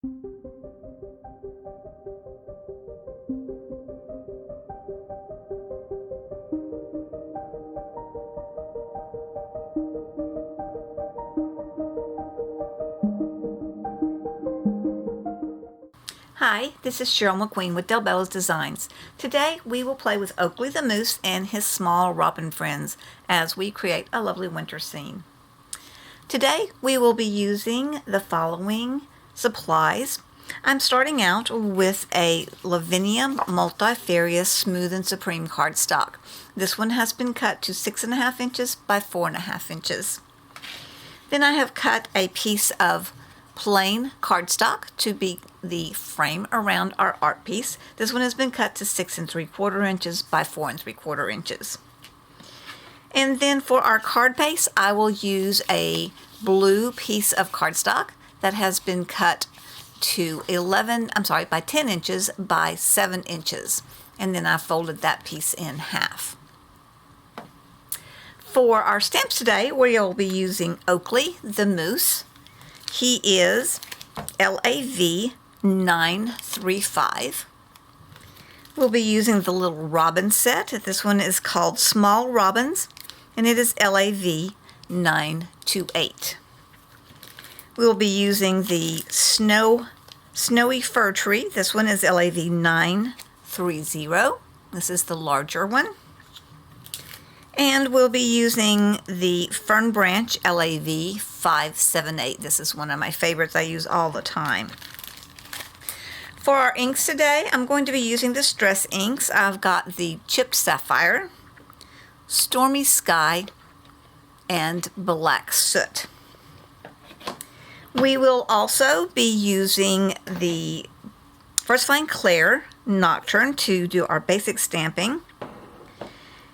Hi, this is Cheryl McQueen with Bello's Designs. Today we will play with Oakley the Moose and his small robin friends as we create a lovely winter scene. Today we will be using the following supplies. I'm starting out with a Lavinia Multifarious Smooth and Supreme cardstock. This one has been cut to 6.5 inches by 4.5 inches. Then I have cut a piece of plain cardstock to be the frame around our art piece. This one has been cut to 6 3/4 inches by 4 3/4 inches. And then for our card base, I will use a blue piece of cardstock that has been cut to by 10 inches by 7 inches. And then I folded that piece in half. For our stamps today, we will be using Oakley the Moose. He is LAV 935. We'll be using the little robin set. This one is called Small Robins, and it is LAV 928. We'll be using the Snowy Fir Tree. This one is LAV 930. This is the larger one. And we'll be using the Fern Branch LAV 578. This is one of my favorites I use all the time. For our inks today, I'm going to be using the Distress inks. I've got the Chipped Sapphire, Stormy Sky, and Black Soot. We will also be using the First Fine Clair Nocturne to do our basic stamping.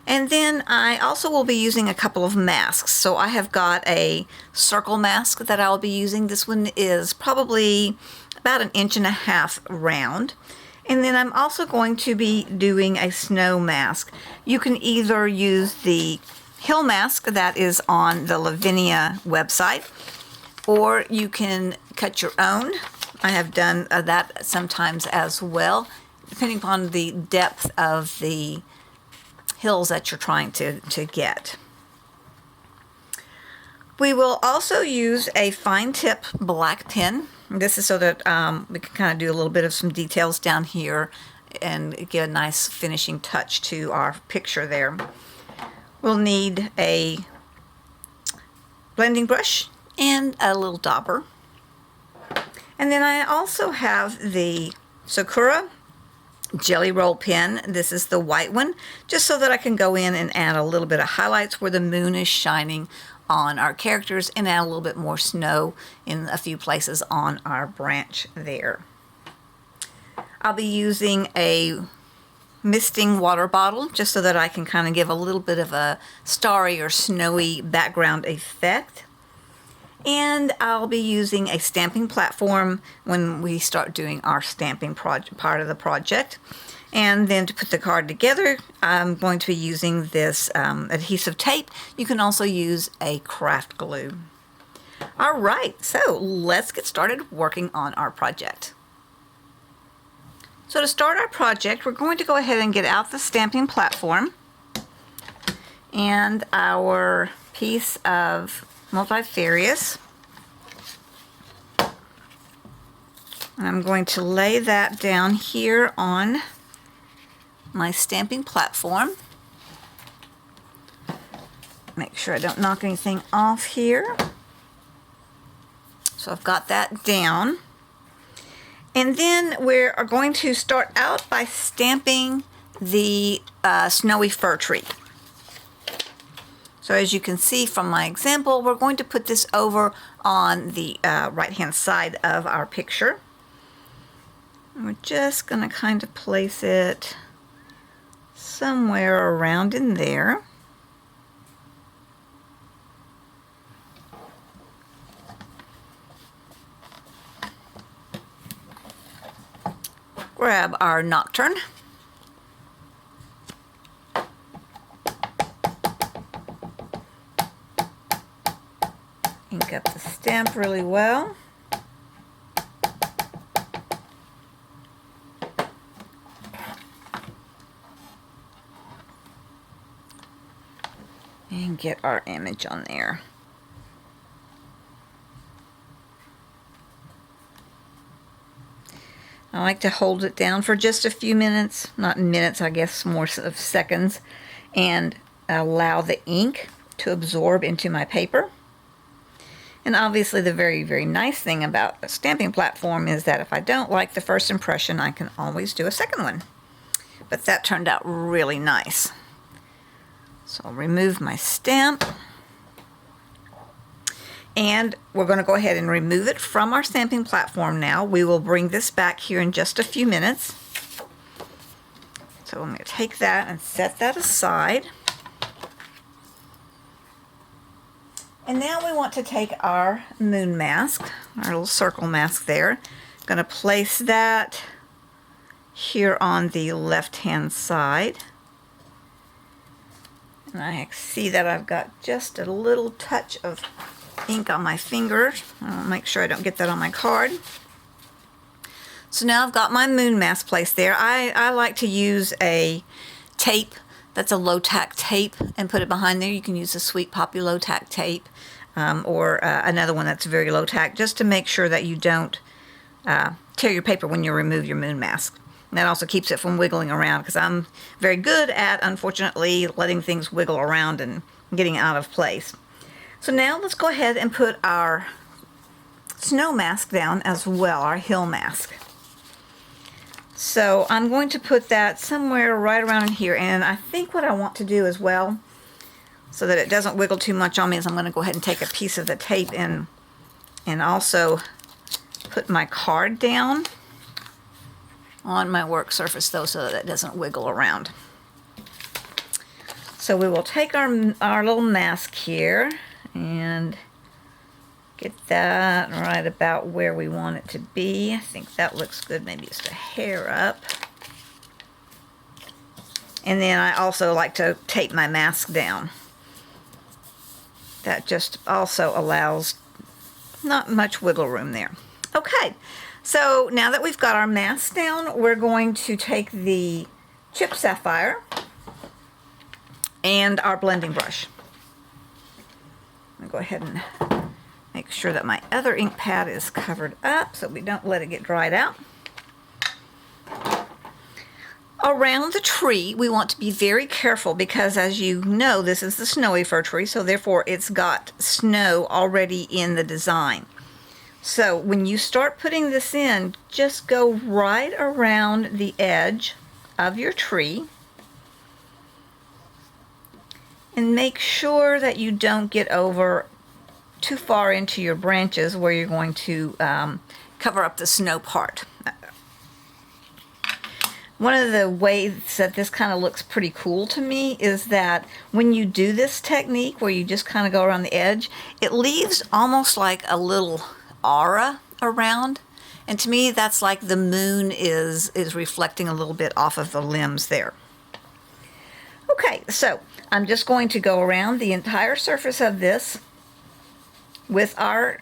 And then I also will be using a couple of masks. So I have got a circle mask that I'll be using. This one is probably about 1.5 inches round. And then I'm also going to be doing a snow mask. You can either use the hill mask that is on the Lavinia website, or you can cut your own. I have done that sometimes as well, depending upon the depth of the hills that you're trying to get. We will also use a fine tip black pen. This is so that we can kind of do a little bit of some details down here and give a nice finishing touch to our picture there. We'll need a blending brush and a little dauber. And then I also have the Sakura Jelly Roll pen. This is the white one, just so that I can go in and add a little bit of highlights where the moon is shining on our characters and add a little bit more snow in a few places on our branch there. I'll be using a misting water bottle just so that I can kind of give a little bit of a starry or snowy background effect. And I'll be using a stamping platform when we start doing our stamping part of the project. And then to put the card together, I'm going to be using this adhesive tape. You can also use a craft glue. All right, so let's get started working on our project. So to start our project, we're going to go ahead and get out the stamping platform and our piece of multifarious. I'm going to lay that down here on my stamping platform. Make sure I don't knock anything off here. So I've got that down. And then we are going to start out by stamping the Snowy Fir Tree. So as you can see from my example, we're going to put this over on the right-hand side of our picture. And we're just going to kind of place it somewhere around in there. Grab our Nocturne. Ink up the stamp really well. and get our image on there. I like to hold it down for just a few minutes, not minutes, I guess more of seconds, and allow the ink to absorb into my paper. And obviously the very, very nice thing about a stamping platform is that if I don't like the first impression, I can always do a second one. But that turned out really nice. So I'll remove my stamp. And we're going to go ahead and remove it from our stamping platform now. We will bring this back here in just a few minutes. So I'm going to take that and set that aside. And now we want to take our moon mask, our little circle mask there. I'm going to place that here on the left-hand side. And I see that I've got just a little touch of ink on my fingers. I'll make sure I don't get that on my card. So now I've got my moon mask placed there. I like to use a tape that's a low-tack tape and put it behind there. You can use a Sweet Poppy low-tack tape or another one that's very low-tack, just to make sure that you don't tear your paper when you remove your moon mask. And that also keeps it from wiggling around, because I'm very good at, unfortunately, letting things wiggle around and getting out of place. So now let's go ahead and put our snow mask down as well, our hill mask. So I'm going to put that somewhere right around here, and I think what I want to do as well, so that it doesn't wiggle too much on me, is I'm going to go ahead and take a piece of the tape in and also put my card down on my work surface, though, so that it doesn't wiggle around. So we will take our little mask here and get that right about where we want it to be. I think that looks good, maybe just a hair up. And then I also like to tape my mask down. That just also allows not much wiggle room there. Okay, so now that we've got our mask down, we're going to take the chip Sapphire and our blending brush. I'm going to go ahead and make sure that my other ink pad is covered up so we don't let it get dried out. Around the tree, we want to be very careful because, as you know, this is the snowy fir tree, so therefore it's got snow already in the design. So when you start putting this in, just go right around the edge of your tree and make sure that you don't get over too far into your branches where you're going to cover up the snow part. One of the ways that this kind of looks pretty cool to me is that when you do this technique where you just kind of go around the edge, it leaves almost like a little aura around. And to me, that's like the moon is reflecting a little bit off of the limbs there. Okay, so I'm just going to go around the entire surface of this with our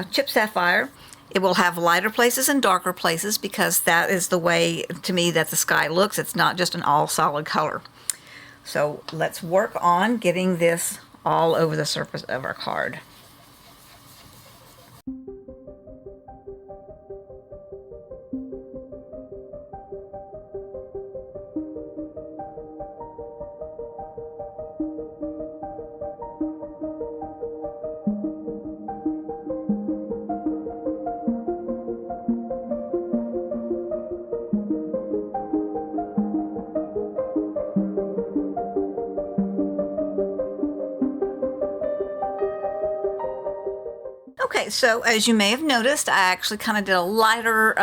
chip Sapphire. It will have lighter places and darker places because that is the way, to me, that the sky looks. It's not just an all solid color. So let's work on getting this all over the surface of our card. Okay, so as you may have noticed, I actually kind of did a lighter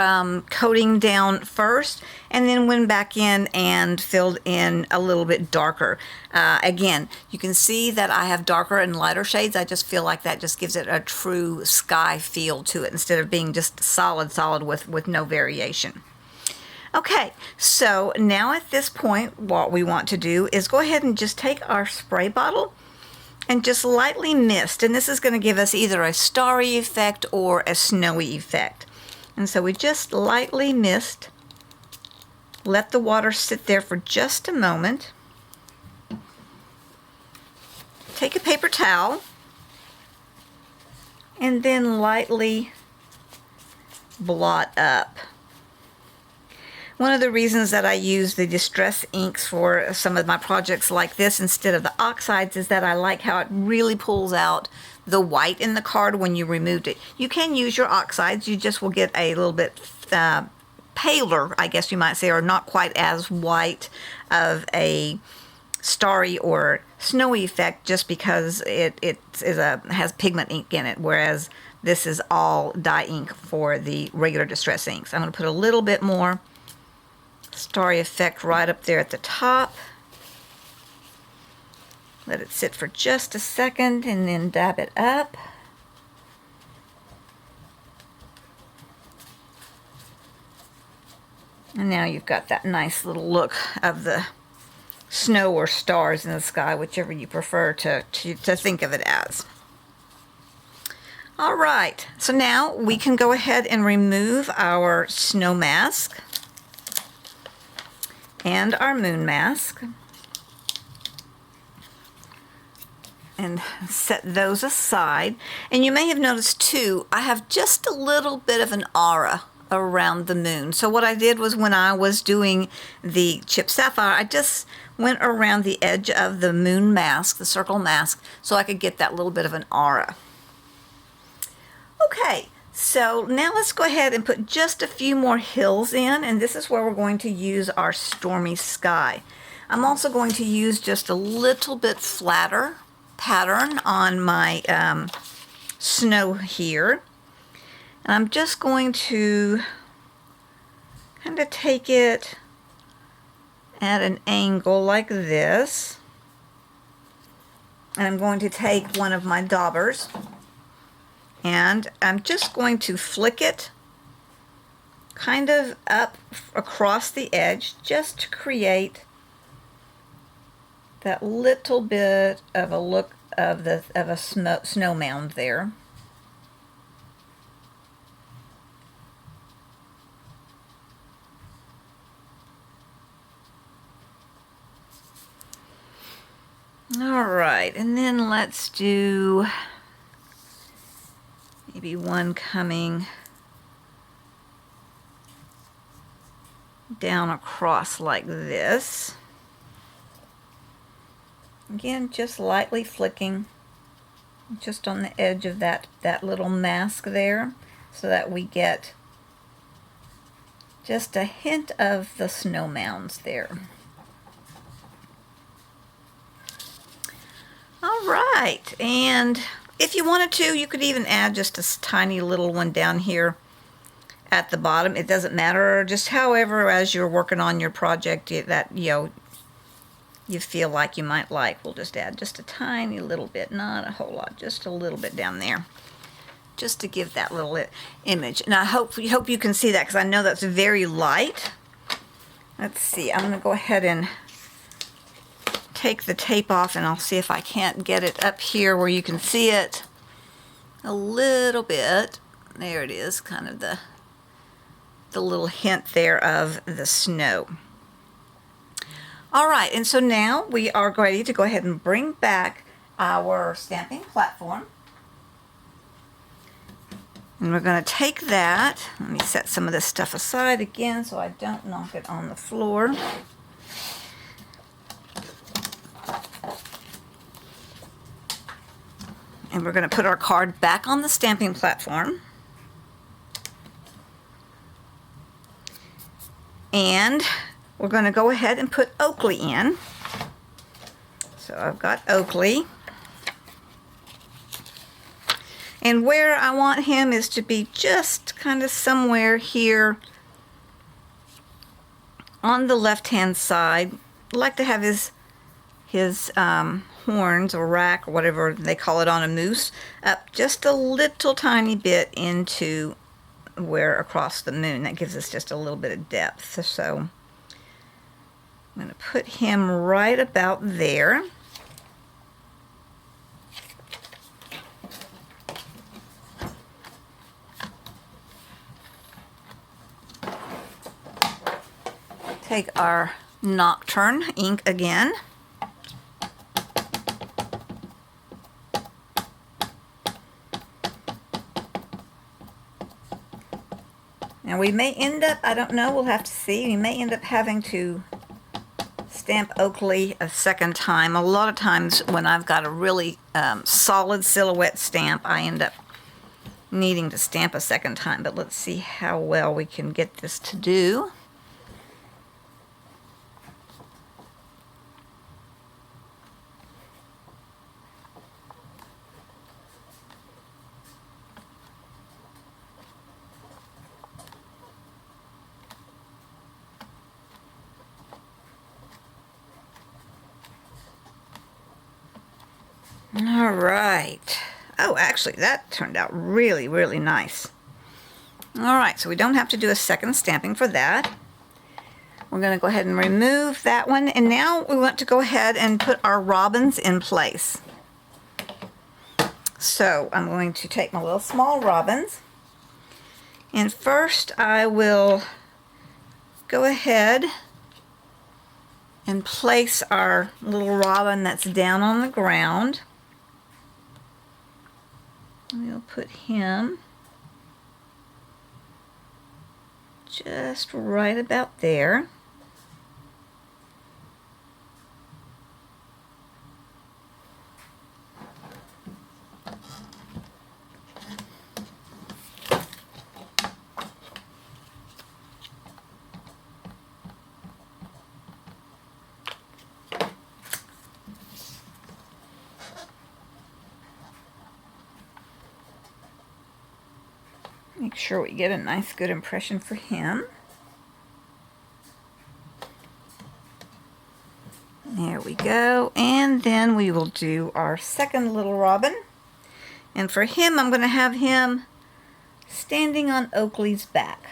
coating down first and then went back in and filled in a little bit darker. Again, you can see that I have darker and lighter shades. I just feel like that just gives it a true sky feel to it instead of being just solid with no variation. Okay, so now at this point, what we want to do is go ahead and just take our spray bottle and just lightly mist, and this is going to give us either a starry effect or a snowy effect. And so we just lightly mist, let the water sit there for just a moment, take a paper towel and then lightly blot up. One of the reasons that I use the distress inks for some of my projects like this instead of the oxides is that I like how it really pulls out the white in the card when you removed it. You can use your oxides, you just will get a little bit paler, I guess you might say, or not quite as white of a starry or snowy effect just because it has pigment ink in it, whereas this is all dye ink for the regular distress inks. I'm going to put a little bit more starry effect right up there at the top. Let it sit for just a second and then dab it up. And now you've got that nice little look of the snow or stars in the sky, whichever you prefer to think of it as. All right, so now we can go ahead and remove our snow mask and our moon mask and set those aside. And you may have noticed too, I have just a little bit of an aura around the moon. So what I did was when I was doing the chip sapphire, I just went around the edge of the moon mask, the circle mask, so I could get that little bit of an aura. Okay, so now let's go ahead and put just a few more hills in, and this is where we're going to use our stormy sky. I'm also going to use just a little bit flatter pattern on my snow here. And I'm just going to kind of take it at an angle like this. And I'm going to take one of my daubers and I'm just going to flick it kind of up across the edge just to create that little bit of a look of a snow mound there. All right, and then let's do maybe one coming down across like this. Again, just lightly flicking just on the edge of that little mask there so that we get just a hint of the snow mounds there. All right, and if you wanted to, you could even add just a tiny little one down here at the bottom. It doesn't matter, just however, as you're working on your project that you feel like you might like. We'll just add just a tiny little bit, not a whole lot, just a little bit down there, just to give that little image. And I hope you can see that because I know that's very light. Let's see, I'm going to go ahead and take the tape off and I'll see if I can't get it up here where you can see it a little bit. There it is, kind of the little hint there of the snow. All right, and so now we are ready to go ahead and bring back our stamping platform. And we're going to take that. Let me set some of this stuff aside again so I don't knock it on the floor. And we're going to put our card back on the stamping platform. And we're going to go ahead and put Oakley in. So I've got Oakley. And where I want him is to be just kind of somewhere here on the left-hand side. I'd like to have his horns or rack or whatever they call it on a moose up just a little tiny bit into where across the moon. That gives us just a little bit of depth. So I'm going to put him right about there. Take our Nocturne ink again. Now we may end up, I don't know, we'll have to see, we may end up having to stamp Oakley a second time. A lot of times when I've got a really solid silhouette stamp, I end up needing to stamp a second time, but let's see how well we can get this to do. All right. Oh, actually, that turned out really, really nice. All right, so we don't have to do a second stamping for that. We're going to go ahead and remove that one. And now we want to go ahead and put our robins in place. So I'm going to take my little small robins. And first I will go ahead and place our little robin that's down on the ground. We'll put him just right about there. Make sure we get a nice good impression for him. There we go. And then we will do our second little robin. And for him, I'm going to have him standing on Oakley's back.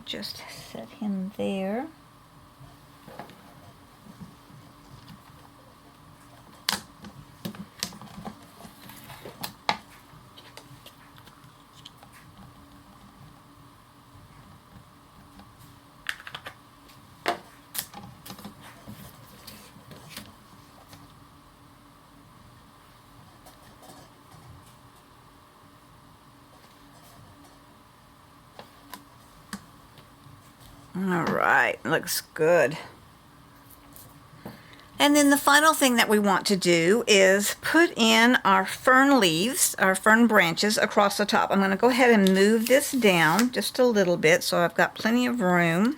Just set him there. All right, looks good. And then the final thing that we want to do is put in our fern leaves, our fern branches across the top. I'm going to go ahead and move this down just a little bit so I've got plenty of room.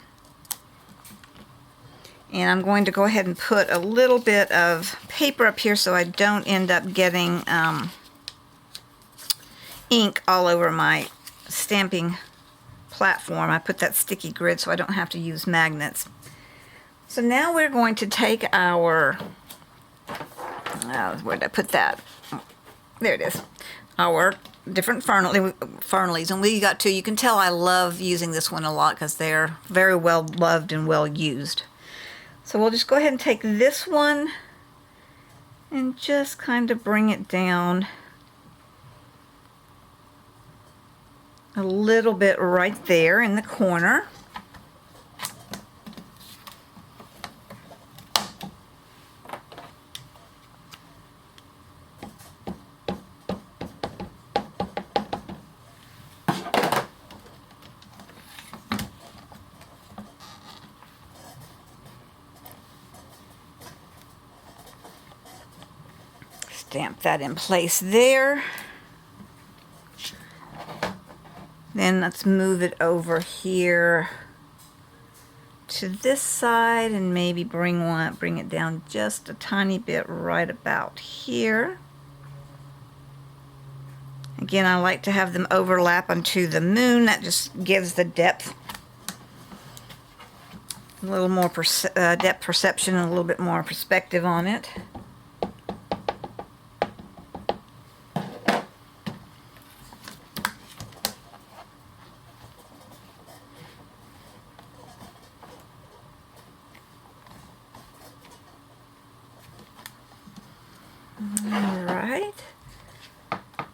And I'm going to go ahead and put a little bit of paper up here so I don't end up getting ink all over my stamping platform. I put that sticky grid so I don't have to use magnets. So now we're going to take our, where did I put that? There it is. Our different fern leaves, and we got two. You can tell I love using this one a lot because they're very well loved and well used. So we'll just go ahead and take this one and just kind of bring it down a little bit right there in the corner. Stamp that in place there. Then let's move it over here to this side and maybe bring it down just a tiny bit right about here. Again, I like to have them overlap onto the moon. That just gives the depth, a little more depth perception and a little bit more perspective on it.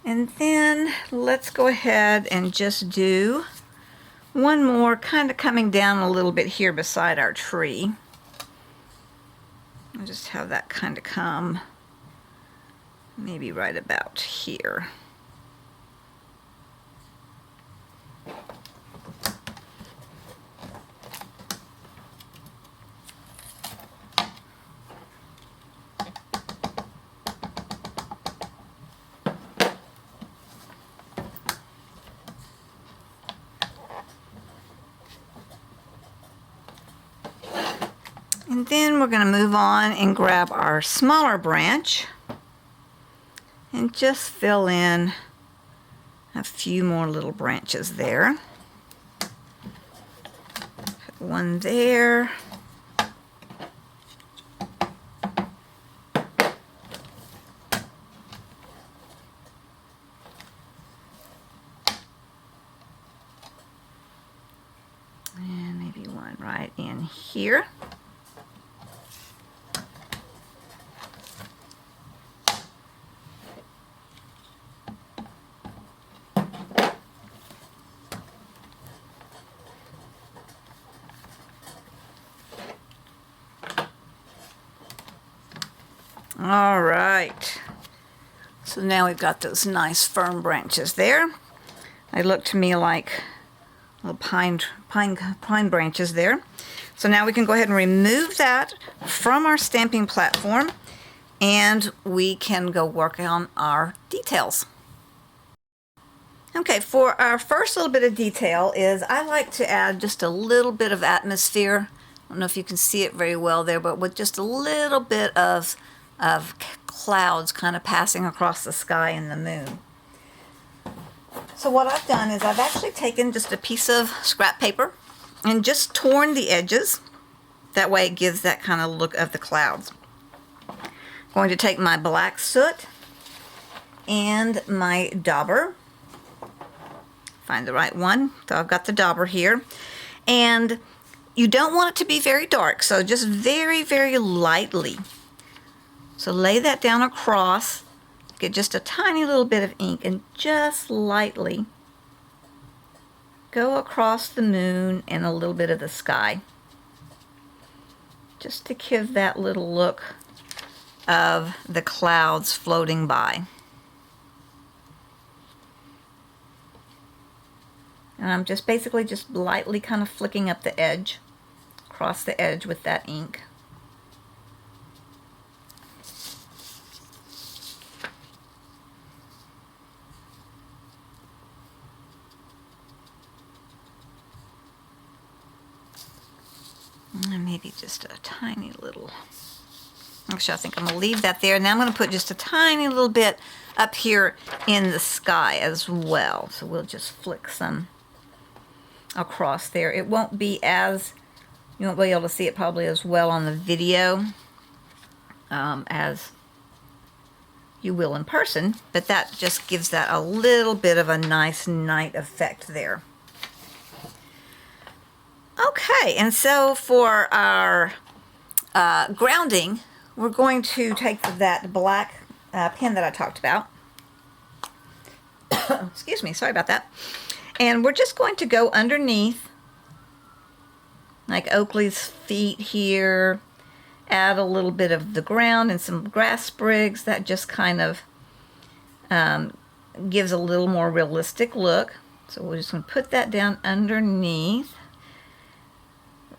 And then let's go ahead and just do one more, kind of coming down a little bit here beside our tree. I'll just have that kind of come maybe right about here. And then we're going to move on and grab our smaller branch and just fill in a few more little branches there. Put one there. And maybe one right in here. All right, so now we've got those nice firm branches there. They look to me like little pine branches there. So now we can go ahead and remove that from our stamping platform, and we can go work on our details. Okay, for our first little bit of detail is I like to add just a little bit of atmosphere. I don't know if you can see it very well there, but with just a little bit of clouds kind of passing across the sky and the moon. So what I've done is I've actually taken just a piece of scrap paper and just torn the edges. That way it gives that kind of look of the clouds. I'm going to take my black soot and my dauber. Find the right one. So I've got the dauber here. And you don't want it to be very dark, so just very, very lightly. So lay that down across, get just a tiny little bit of ink, and just lightly go across the moon and a little bit of the sky. Just to give that little look of the clouds floating by. And I'm just basically just lightly kind of flicking up the edge, across the edge with that ink. And maybe just a tiny little, actually I think I'm going to leave that there. Now I'm going to put just a tiny little bit up here in the sky as well. So we'll just flick some across there. It won't be as, you won't be able to see it probably as well on the video as you will in person, but that just gives that a little bit of a nice night effect there. Okay, and so for our grounding, we're going to take that black pen that I talked about. Excuse me, sorry about that. And we're just going to go underneath, like Oakley's feet here, add a little bit of the ground and some grass sprigs. That just kind of gives a little more realistic look. So we're just going to put that down underneath.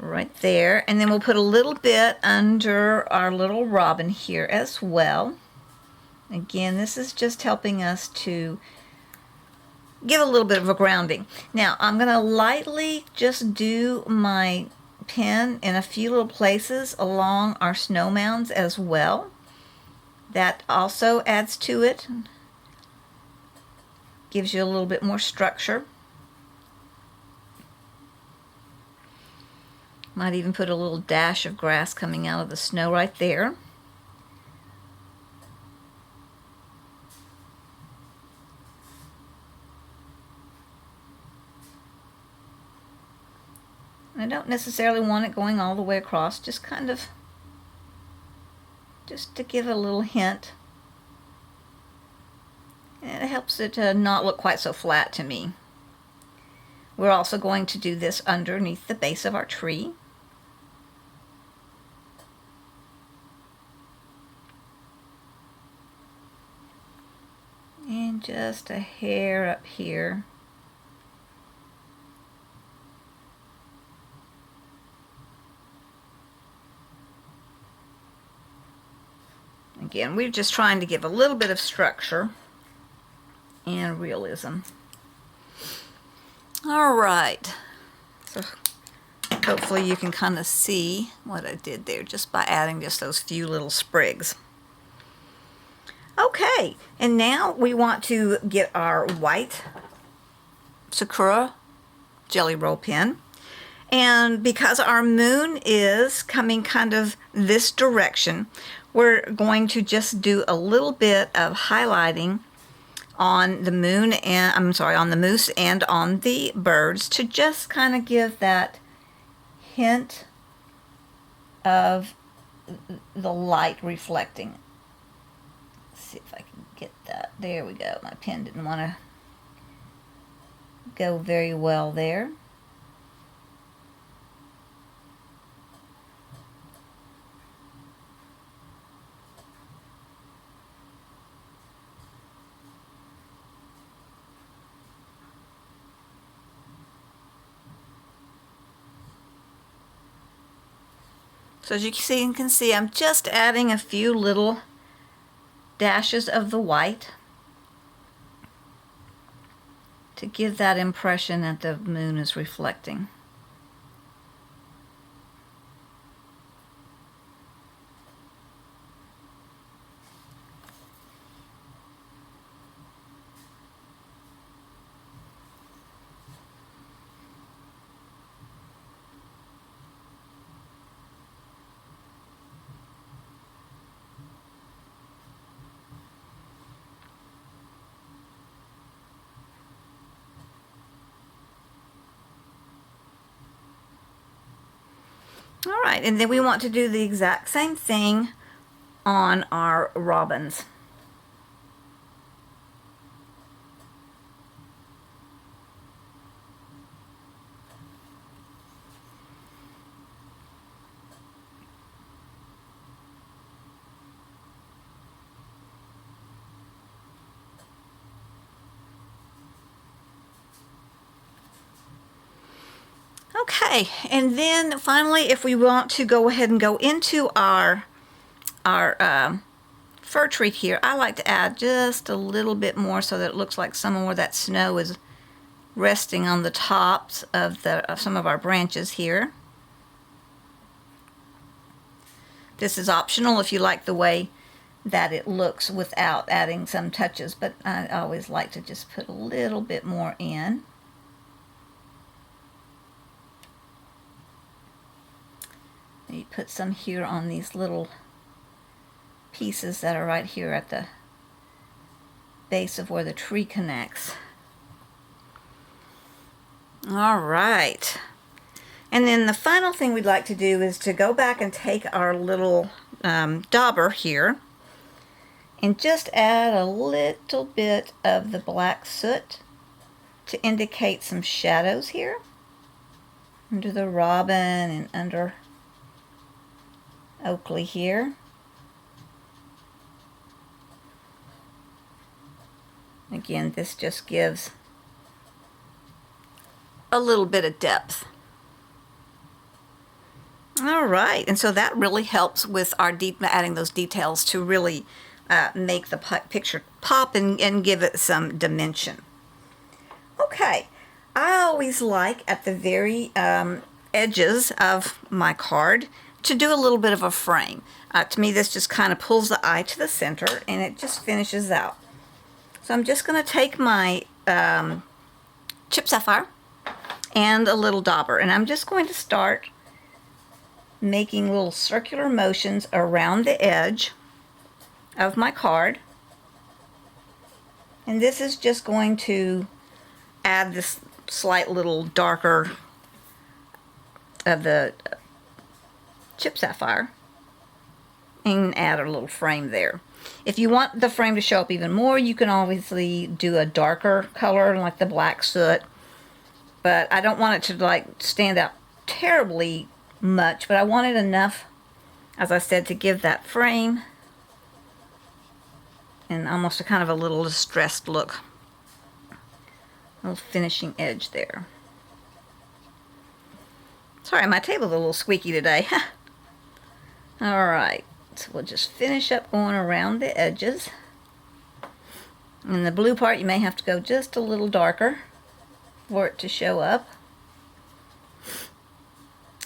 Right there, and then we'll put a little bit under our little robin here as well. Again, this is just helping us to give a little bit of a grounding. Now, I'm going to lightly just do my pen in a few little places along our snow mounds as well. That also adds to it, gives you a little bit more structure. Might even put a little dash of grass coming out of the snow right there. I don't necessarily want it going all the way across, just kind of, just to give a little hint. And it helps it to not look quite so flat to me. We're also going to do this underneath the base of our tree. just a hair up here. Again, we're just trying to give a little bit of structure and realism. All right, so hopefully you can kind of see what I did there just by adding just those few little sprigs. Okay, and now we want to get our white Sakura jelly roll pen. And because our moon is coming kind of this direction, we're going to just do a little bit of highlighting on the moon and on the moose and on the birds to just kind of give that hint of the light reflecting. Let's see if I can get that. There we go. My pen didn't want to go very well there. So as you can see, I'm just adding a few little dashes of the white to give that impression that the moon is reflecting. All right, and then we want to do the exact same thing on our robins. Okay, and then finally, if we want to go ahead and go into our fir tree here, I like to add just a little bit more so that it looks like some more of that snow is resting on the tops of some of our branches here. This is optional if you like the way that it looks without adding some touches, but I always like to just put a little bit more in. You put some here on these little pieces that are right here at the base of where the tree connects. All right. And then the final thing we'd like to do is to go back and take our little dauber here and just add a little bit of the black soot to indicate some shadows here under the robin and under Oakley here. Again, this just gives a little bit of depth. All right, and so that really helps with our adding those details to really make the picture pop and give it some dimension. Okay, I always like at the very edges of my card to do a little bit of a frame. To me, this just kind of pulls the eye to the center and it just finishes out. So I'm just going to take my chip sapphire and a little dauber, and I'm just going to start making little circular motions around the edge of my card. And this is just going to add this slight little darker of the chip sapphire and add a little frame there. If you want the frame to show up even more, you can obviously do a darker color like the black soot, but I don't want it to like stand out terribly much, but I want it enough, as I said, to give that frame and almost a kind of a little distressed look. Little finishing edge there. Sorry, my table's a little squeaky today. Alright, so we'll just finish up going around the edges. And the blue part, you may have to go just a little darker for it to show up.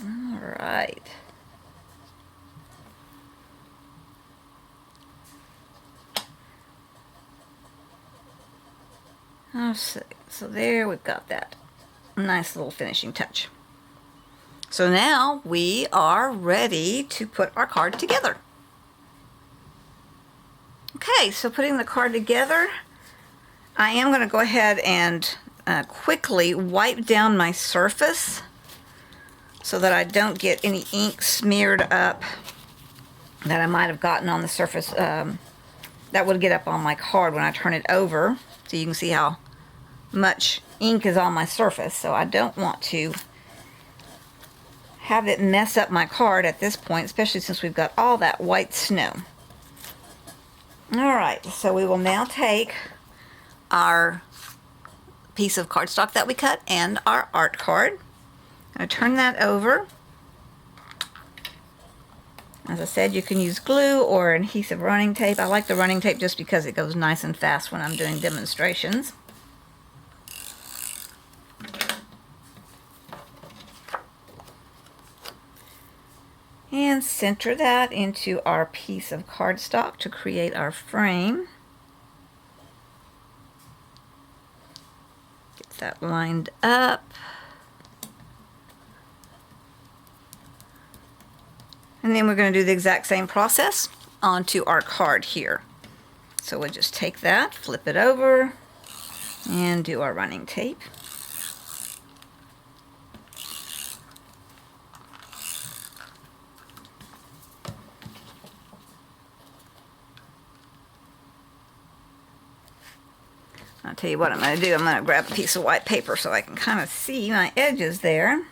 Alright. So there we've got that nice little finishing touch. So now we are ready to put our card together. Okay, so putting the card together, I am going to go ahead and quickly wipe down my surface so that I don't get any ink smeared up that I might have gotten on the surface. That would get up on my card when I turn it over. So you can see how much ink is on my surface. So I don't want to have it mess up my card at this point, especially since we've got all that white snow. Alright, so we will now take our piece of cardstock that we cut and our art card. I'm going to turn that over. As I said, you can use glue or adhesive running tape. I like the running tape just because it goes nice and fast when I'm doing demonstrations. And center that into our piece of cardstock to create our frame. Get that lined up. And then we're going to do the exact same process onto our card here. So we'll just take that, flip it over, and do our running tape. I'll tell you what I'm going to do. I'm going to grab a piece of white paper so I can kind of see my edges there.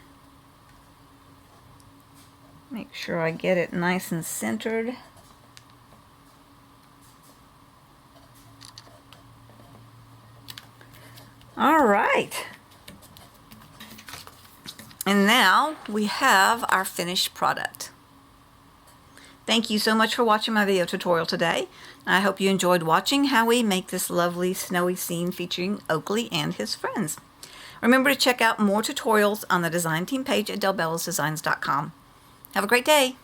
Make sure I get it nice and centered. All right. And now we have our finished product. Thank you so much for watching my video tutorial today. I hope you enjoyed watching how we make this lovely snowy scene featuring Oakley and his friends. Remember to check out more tutorials on the design team page at delbellosdesigns.com. Have a great day.